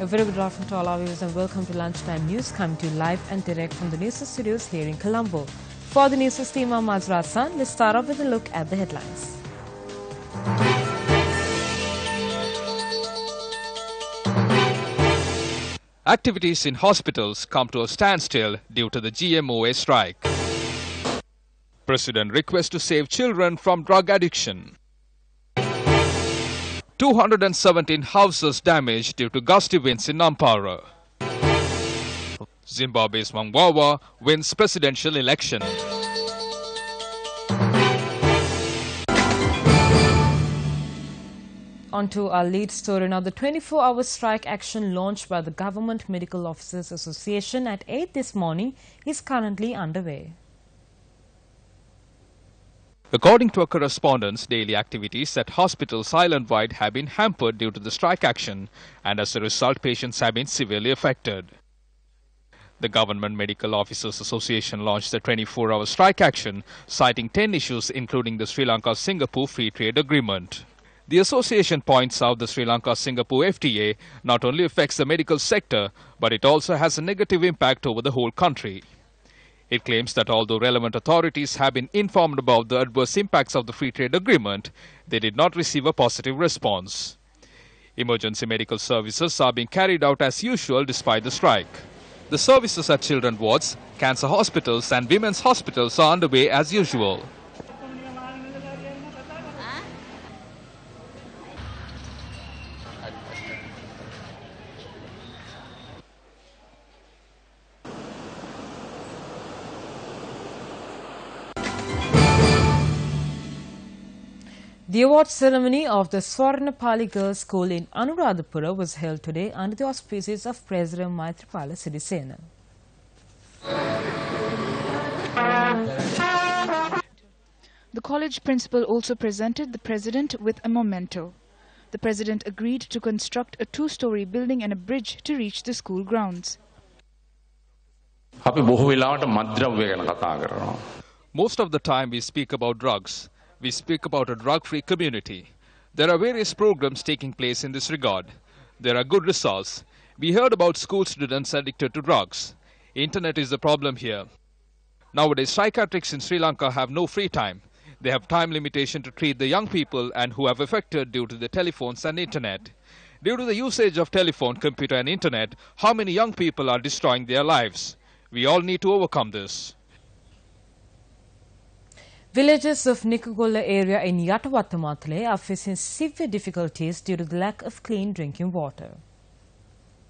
A very good afternoon to all our viewers and welcome to Lunchtime News, coming to you live and direct from the News1st studios here in Colombo. For the News1st team, I'm Mazra Hassan. Let's start off with a look at the headlines. Activities in hospitals come to a standstill due to the GMOA strike. President requests to save children from drug addiction. 217 houses damaged due to gusty winds in Ampara. Zimbabwe's Mnangagwa wins presidential election. On to our lead story now. The 24-hour strike action launched by the Government Medical Officers Association at 8 this morning is currently underway. According to a correspondence, daily activities at hospitals island-wide have been hampered due to the strike action, and as a result, patients have been severely affected. The Government Medical Officers Association launched the 24-hour strike action, citing 10 issues including the Sri Lanka-Singapore Free Trade Agreement. The association points out the Sri Lanka-Singapore FTA not only affects the medical sector, but it also has a negative impact over the whole country. It claims that although relevant authorities have been informed about the adverse impacts of the free trade agreement, they did not receive a positive response. Emergency medical services are being carried out as usual despite the strike. The services at children's wards, cancer hospitals and women's hospitals are underway as usual. The award ceremony of the Swarnapali Girls' School in Anuradhapura was held today under the auspices of President Maithripala Sirisena. The college principal also presented the president with a memento. The president agreed to construct a two-story building and a bridge to reach the school grounds. Most of the time we speak about drugs. We speak about a drug-free community. There are various programs taking place in this regard. There are good results. We heard about school students addicted to drugs. Internet is the problem here. Nowadays, psychiatrists in Sri Lanka have no free time. They have time limitation to treat the young people and who have affected due to the telephones and internet. Due to the usage of telephone, computer and internet, how many young people are destroying their lives? We all need to overcome this. Villages of Nikugolla area in Yatawatamatle are facing severe difficulties due to the lack of clean drinking water.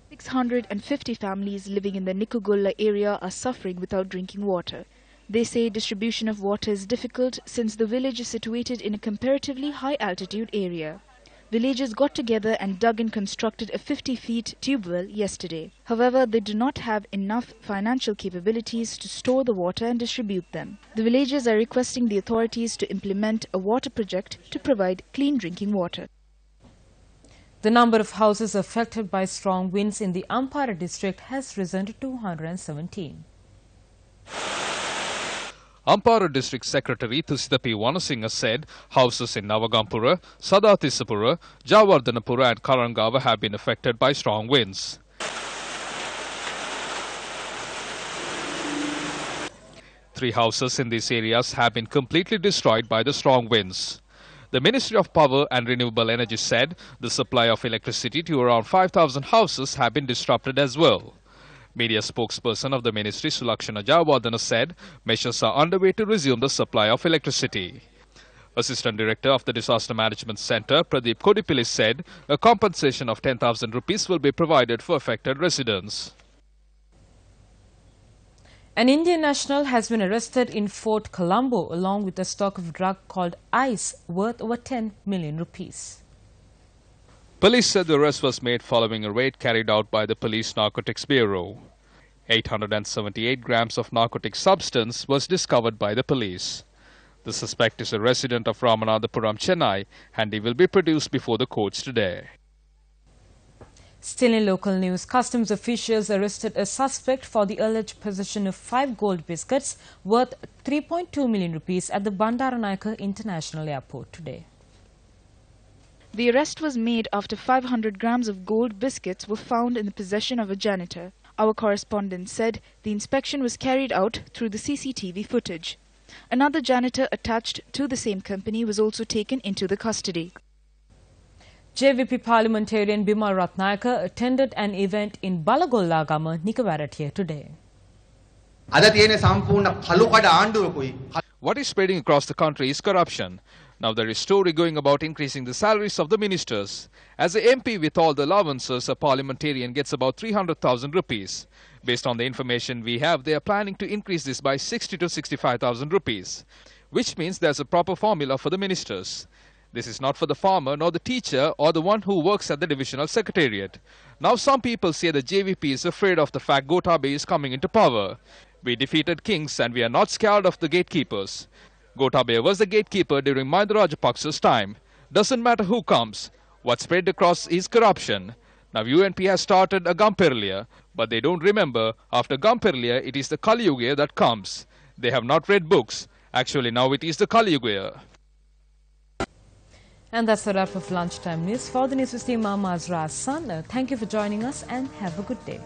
650 families living in the Nikugolla area are suffering without drinking water. They say distribution of water is difficult since the village is situated in a comparatively high altitude area. Villagers got together and dug and constructed a 50-feet tube well yesterday. However, they do not have enough financial capabilities to store the water and distribute them. The villagers are requesting the authorities to implement a water project to provide clean drinking water. The number of houses affected by strong winds in the Ampara district has risen to 217. Ampara District Secretary Thusitapi Wanasinghe said houses in Navagampura, Sadatisapura, Jawardhanapura and Karangava have been affected by strong winds. Three houses in these areas have been completely destroyed by the strong winds. The Ministry of Power and Renewable Energy said the supply of electricity to around 5,000 houses have been disrupted as well. Media spokesperson of the ministry, Sulakshana Jawardhana, said measures are underway to resume the supply of electricity. Assistant Director of the Disaster Management Centre, Pradeep Kodipilli, said a compensation of 10,000 rupees will be provided for affected residents. An Indian national has been arrested in Fort Colombo along with a stock of drug called ice worth over 10 million rupees. Police said the arrest was made following a raid carried out by the Police Narcotics Bureau. 878 grams of narcotic substance was discovered by the police. The suspect is a resident of Ramanathapuram, Chennai, and he will be produced before the courts today. Still in local news, customs officials arrested a suspect for the alleged possession of 5 gold biscuits worth 3.2 million rupees at the Bandaranaike International Airport today. The arrest was made after 500 grams of gold biscuits were found in the possession of a janitor. Our correspondent said the inspection was carried out through the CCTV footage. Another janitor attached to the same company was also taken into the custody. JVP parliamentarian Bima Ratnayaka attended an event in Balagolla Gama, Nikavarathiya today. What is spreading across the country is corruption. Now there is story going about increasing the salaries of the ministers. As a MP with all the allowances, a parliamentarian gets about 300,000 rupees. Based on the information we have, they are planning to increase this by 60 to 65,000 rupees, which means there's a proper formula for the ministers. This is not for the farmer, nor the teacher, or the one who works at the divisional secretariat. Now some people say the JVP is afraid of the fact Gotabaya is coming into power. We defeated kings and we are not scared of the gatekeepers. Gotabaya was the gatekeeper during Mahinda Rajapaksa's time. Doesn't matter who comes. What spread across is corruption. Now UNP has started a Gampirliya, but they don't remember after Gampirliya it is the Kali Yuga that comes. They have not read books. Actually now it is the Kali Yuga. And that's the wrap of Lunchtime News. For the News team, I'm Mazra Hassan. Thank you for joining us and have a good day.